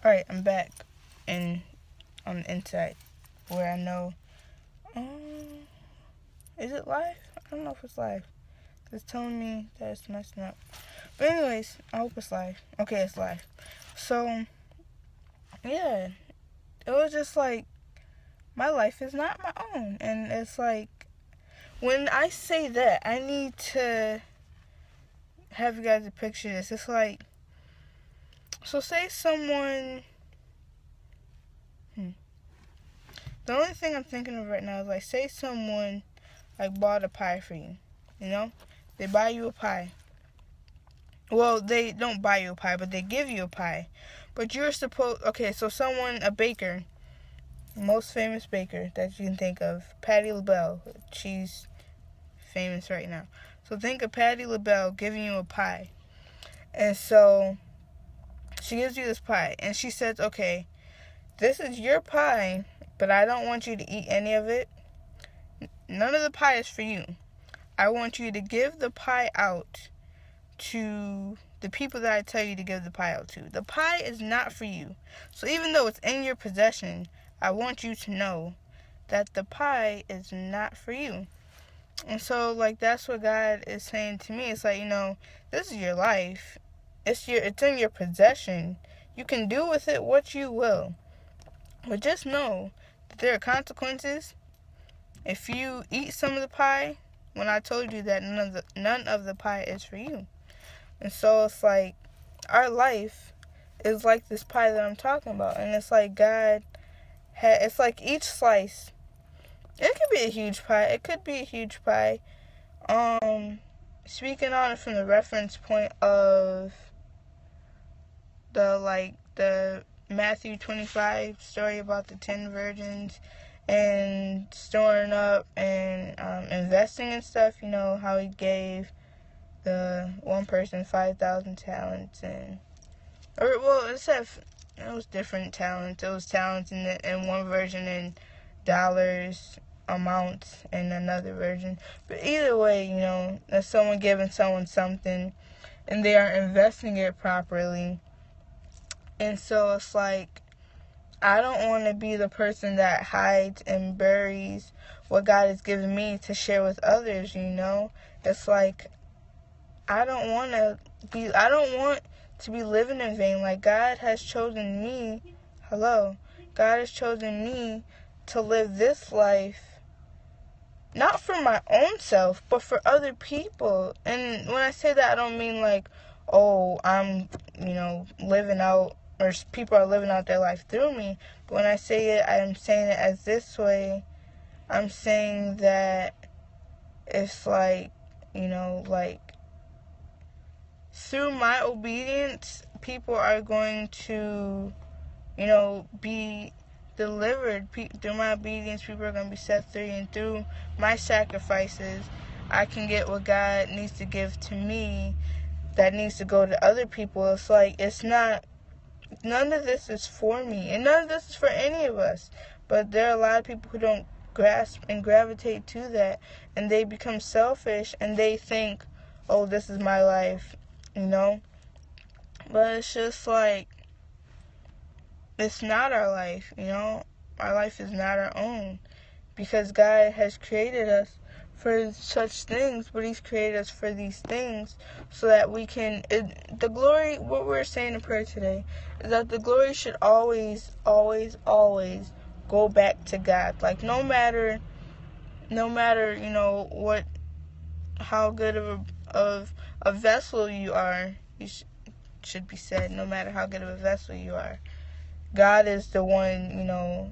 Alright, I'm back. And on the inside. Where I know... is it live? I don't know if it's live. It's telling me that it's messing up. But anyways, I hope it's live. Okay, it's live. So, yeah. It was just like, my life is not my own. And it's like, when I say that, I need to have you guys picture this. It's like, so say someone... The only thing I'm thinking of right now is like, say someone like bought a pie for you. You know? They buy you a pie. Well, they don't buy you a pie, but they give you a pie. But you're supposed... Okay, so someone, a baker, most famous baker that you can think of, Patti LaBelle. She's famous right now. So think of Patti LaBelle giving you a pie. And so she gives you this pie. And she says, okay, this is your pie, but I don't want you to eat any of it. None of the pie is for you. I want you to give the pie out to the people that I tell you to give the pie out to. The pie is not for you. So even though it's in your possession, I want you to know that the pie is not for you. And so, like, that's what God is saying to me. It's like, you know, this is your life. It's in your possession. You can do with it what you will. But just know that there are consequences if you eat some of the pie when I told you that none of the pie is for you. And so it's like, our life is like this pie that I'm talking about. And it's like it's like each slice, it could be a huge pie. It could be a huge pie. Speaking on it from the reference point of the Matthew 25 story about the 10 virgins and storing up and investing in stuff, you know, how he gave the one person 5,000 talents it was different talents. It was talents in one version and dollars amounts in another version. But either way, you know, there's someone giving someone something and they are investing it properly. And so it's like, I don't want to be the person that hides and buries what God has given me to share with others, you know? It's like, I don't want to be living in vain. Like, God has chosen me. God has chosen me to live this life, not for my own self, but for other people. And when I say that, I don't mean like, oh, I'm, you know, living out, or people are living out their life through me. But when I say it, I'm saying it as this way. I'm saying that it's like, you know, like, through my obedience, people are going to, you know, be delivered. Through my obedience, people are going to be set free. And through my sacrifices, I can get what God needs to give to me that needs to go to other people. It's like, none of this is for me. And none of this is for any of us. But there are a lot of people who don't grasp and gravitate to that. And they become selfish and they think, oh, this is my life. You know? But it's just like, it's not our life, you know? Our life is not our own. Because God has created us for such things, but He's created us for these things so that we can... the glory, what we're saying in prayer today, is that the glory should always, always, always go back to God. Like, no matter, you know, how good of a vessel you are, should be said, no matter how good of a vessel you are, God is the one, you know,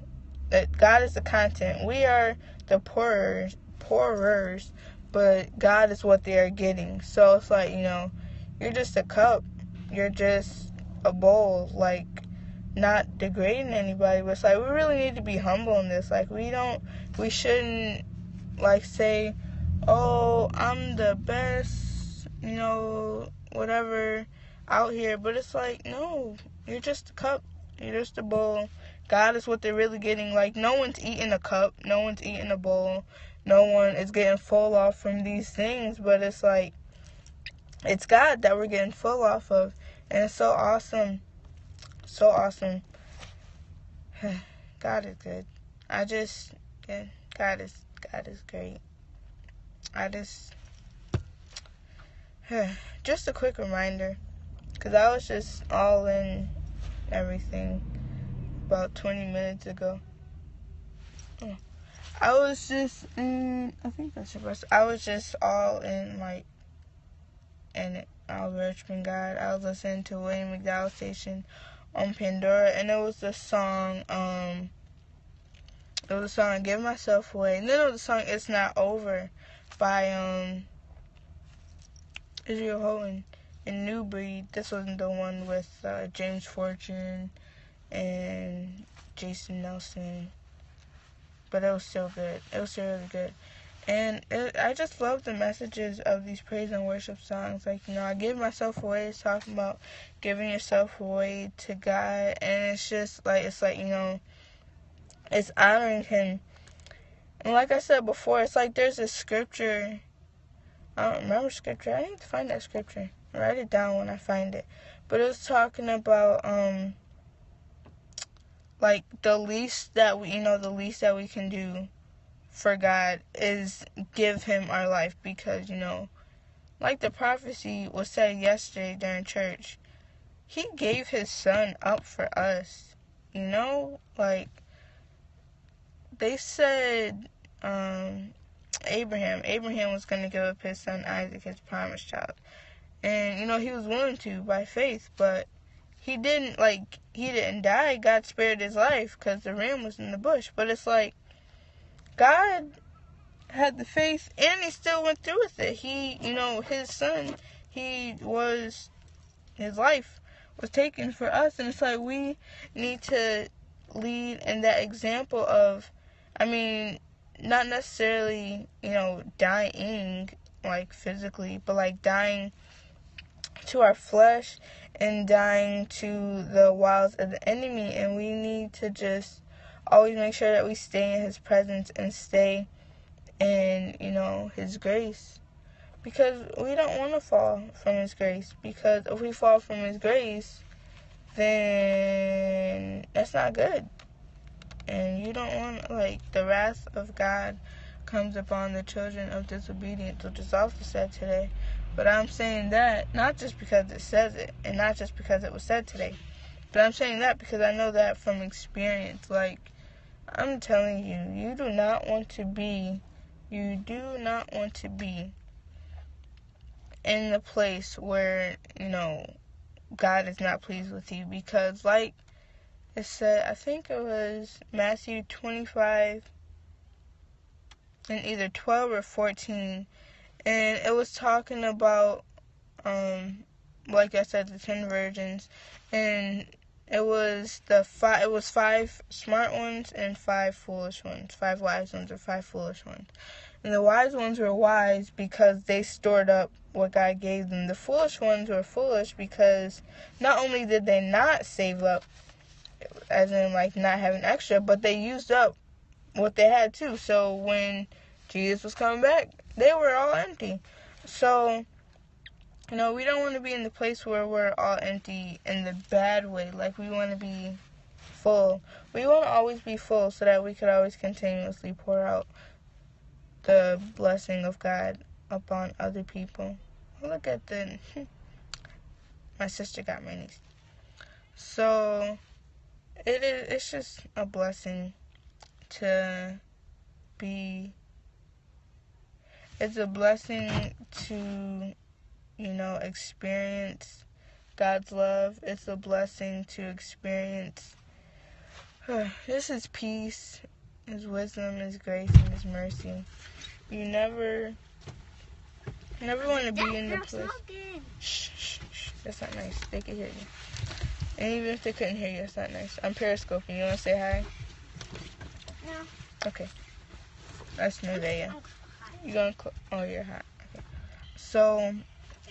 that God is the content. We are the pourers, but God is what they are getting. So it's like, you know, you're just a cup, you're just a bowl, like, not degrading anybody, but it's like, we really need to be humble in this. Like, we shouldn't, like, say, oh, I'm the best, you know, whatever, out here. But it's like, no, you're just a cup, you're just a bowl. God is what they're really getting. Like, no one's eating a cup, no one's eating a bowl, no one is getting full off from these things, but it's like, it's God that we're getting full off of. And it's so awesome So awesome. God is good. God is great. Just a quick reminder, because I was just all in everything about 20 minutes ago. I was just all in, like, in it. I was worshiping God. I was listening to William McDowell Station on Pandora, and it was the song, Give Myself Away. And then it was the song It's Not Over by, Israel Houghton and New Breed. This wasn't the one with James Fortune and Jason Nelson, but it was still good. It was still really good. And I just love the messages of these praise and worship songs. Like, I give myself away. It's talking about giving yourself away to God. And it's just like, it's honoring Him. And like I said before, it's like there's a scripture. I don't remember scripture. I need to find that scripture. Write it down when I find it. But it was talking about, like, the least that we can do for God is give Him our life, because, like the prophecy was said yesterday during church, He gave His Son up for us. Like, they said, Abraham was going to give up his son Isaac, his promised child. And, he was willing to by faith, but he didn't die. God spared his life because the ram was in the bush. But it's like, God had the faith, and He still went through with it. He, His son, his life was taken for us. And it's like, we need to lead in that example of, not necessarily, dying, like, physically, but, like, dying to our flesh and dying to the wiles of the enemy. And we need to just always make sure that we stay in His presence and stay in, His grace. Because we don't want to fall from His grace. Because if we fall from His grace, then that's not good. And you don't want, the wrath of God comes upon the children of disobedience, which is also said today. But I'm saying that not just because it says it, and not just because it was said today, but I'm saying that because I know that from experience. Like, I'm telling you, you do not want to be in the place where, God is not pleased with you. Because, like it said, I think it was Matthew 25 and either 12 or 14, and it was talking about, like I said, the 10 virgins, and it was 5 smart ones and 5 foolish ones, 5 wise ones or 5 foolish ones. And the wise ones were wise because they stored up what God gave them. The foolish ones were foolish because not only did they not save up, as in, like, not having extra, but they used up what they had too. So when Jesus was coming back, they were all empty. So, we don't want to be in the place where we're all empty in the bad way. Like, we want to be full. We want to always be full so that we could always continuously pour out the blessing of God upon other people. Look at my sister got my niece. So, it's just a blessing to be, it's a blessing to, experience God's love. It's a blessing to experience this is peace, His wisdom, His grace, and His mercy. You never want to be in the place. Shh. That's not nice. They can hear you. And even if they couldn't hear you, that's not nice. I'm periscoping. You want to say hi? No. Okay. That's new there, yeah. You gonna oh, you're hot. Okay. So,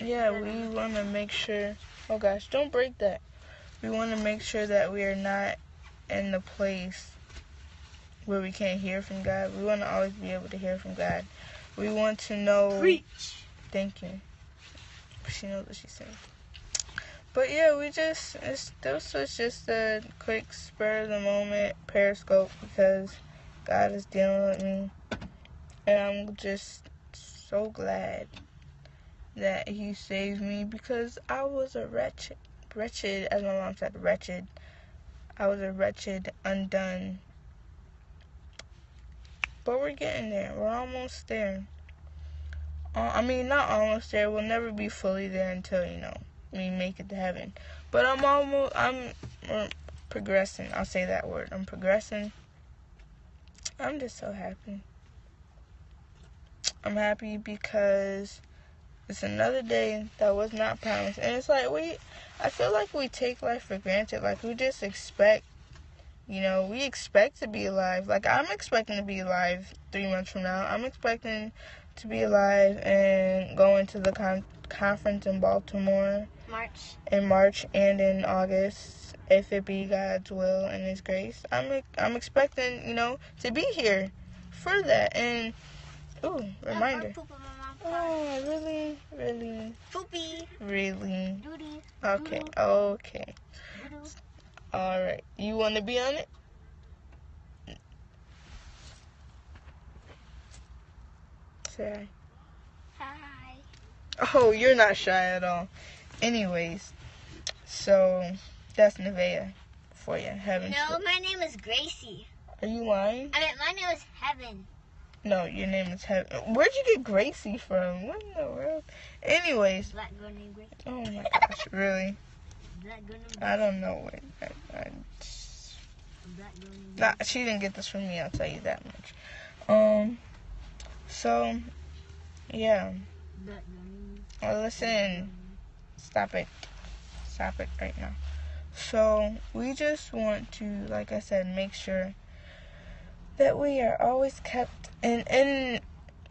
yeah, we want to make sure. Oh gosh, don't break that. We want to make sure that we are not in the place where we can't hear from God. We want to always be able to hear from God. We want to know. Preach. Thank you. She knows what she's saying. But yeah, this was just a quick spur of the moment Periscope because God is dealing with me. And I'm just so glad that He saved me because I was a wretched, as my mom said, wretched. I was a wretched, undone. But we're getting there. We're almost there. Not almost there. We'll never be fully there until, we make it to heaven. But I'm progressing. I'll say that word. I'm progressing. I'm just so happy. I'm happy because it's another day that was not promised. And it's like, I feel like we take life for granted. Like, we just expect, we expect to be alive. Like, I'm expecting to be alive 3 months from now. I'm expecting to be alive and going to the conference in Baltimore. In March and in August, if it be God's will and His grace. I'm expecting, to be here for that. And, reminder. Oh, really? Really? Poopy. Really? Duty. Okay. Alright. You want to be on it? Say Hi. Oh, you're not shy at all. Anyways, so that's Nevaeh for you. Heaven. No, my name is Gracie. Are you lying? My name is Heaven. No, your name is Heaven. Where'd you get Gracie from? What in the world? Anyways. Black girl named Gracie. Oh my gosh, really? Black girl named Gracie. I don't know what. Black girl named Nah, she didn't get this from me, I'll tell you that much. So, yeah. Black girl named Well, listen. Stop it right now. So, we just want to, like I said, make sure that we are always kept, and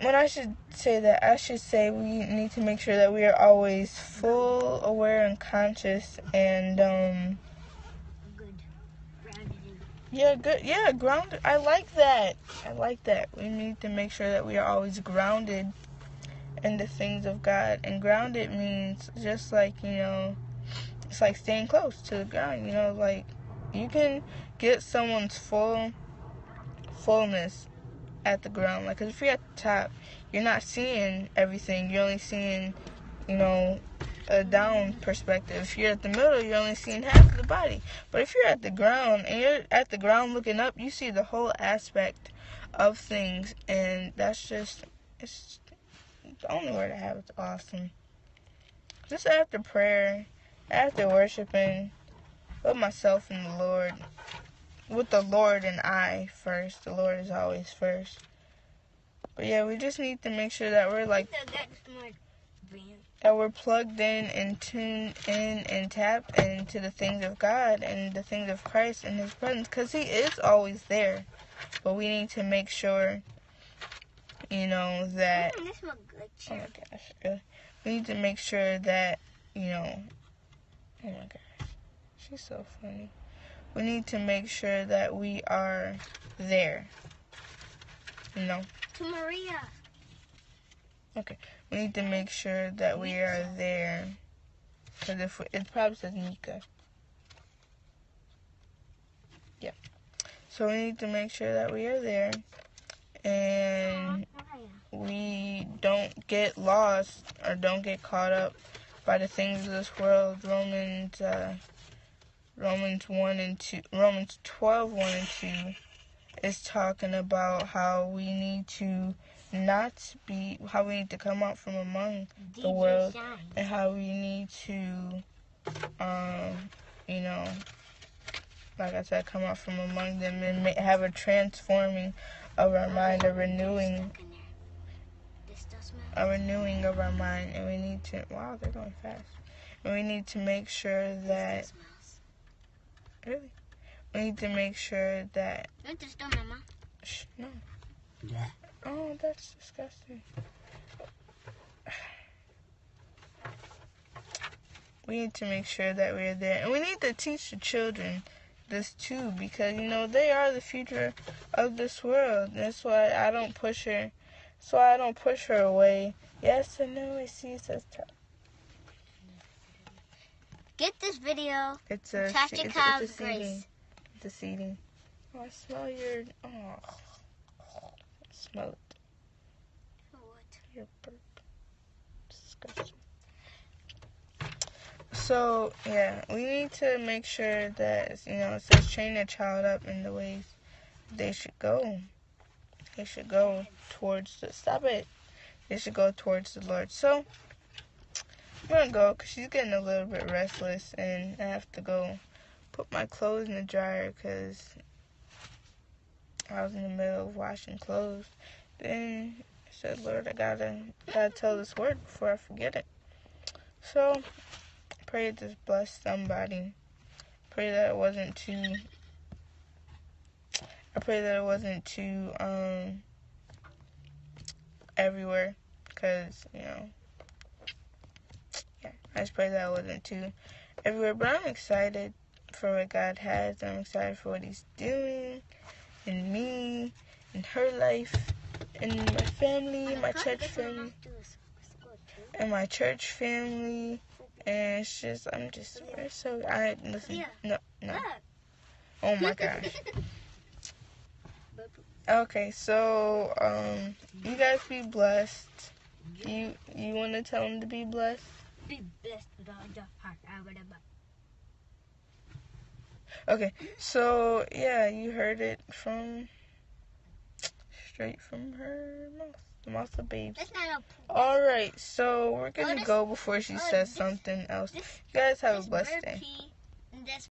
when I should say that, I should say we need to make sure that we are always full, aware, and conscious, and, good. Grounded in. yeah, good, yeah, grounded. I like that. We need to make sure that we are always grounded in the things of God, and grounded means just like, it's like staying close to the ground, like, you can get someone's fullness at the ground. Like, 'cause if you're at the top, you're not seeing everything. You're only seeing, a down perspective. If you're at the middle, you're only seeing half of the body. But if you're at the ground and you're at the ground looking up, you see the whole aspect of things, and it's the only word I have. It's awesome. Just after prayer, after worshiping with myself and the Lord, with the Lord and I first. The Lord is always first. But yeah, we just need to make sure that we're that we're plugged in and tuned in and tapped into the things of God and the things of Christ and His presence, because He is always there. But we need to make sure, that, This smells good, oh my gosh, really? We need to make sure that, oh my gosh, she's so funny. We need to make sure that we are there. To Maria. Okay. We need to make sure that we are there. Because it probably says Mika. Yeah. So we need to make sure that we are there. And we don't get lost or don't get caught up by the things of this world. Romans 12, 1 and 2 is talking about how we need to come out from among the world, and how we need to, like I said, come out from among them and have a transforming of our mind, a renewing of our mind, and we need to, wow, they're going fast, and we need to make sure that, really? We need to make sure that... Don't just stone, Mama. Shh, no. Yeah. Oh, that's disgusting. We need to make sure that we're there. And we need to teach the children this too, because, they are the future of this world. That's why I don't push her. That's why I don't push her away. Yes or no, I see, says Get this video. It's a Tasha it's Cows a seeding. Grace. It's a seeding. Oh, I smell your. Oh, smell it. What? Your burp. Disgusting. So yeah, we need to make sure that it says train a child up in the ways they should go. They should go towards the. Stop it. They should go towards the Lord. So I'm gonna go because she's getting a little bit restless, and I have to go put my clothes in the dryer because I was in the middle of washing clothes. Then I said, Lord, I gotta tell this word before I forget it. So pray it just bless somebody. Pray that it wasn't too. I pray that it wasn't too everywhere, because yeah, I just pray that it wasn't too everywhere. But I'm excited for what God has. I'm excited for what He's doing in me, in her life, in my family, my church family, and my church family. And it's just, we're so, listen, no. Oh my gosh. Okay, so, you guys be blessed. You want to tell them to be blessed? Be blessed with all your heart. Okay, so, yeah, you heard it straight from her mouth. The mouth of babes. That's not a Alright, so we're gonna go before she says something else. You guys have a blessed day. This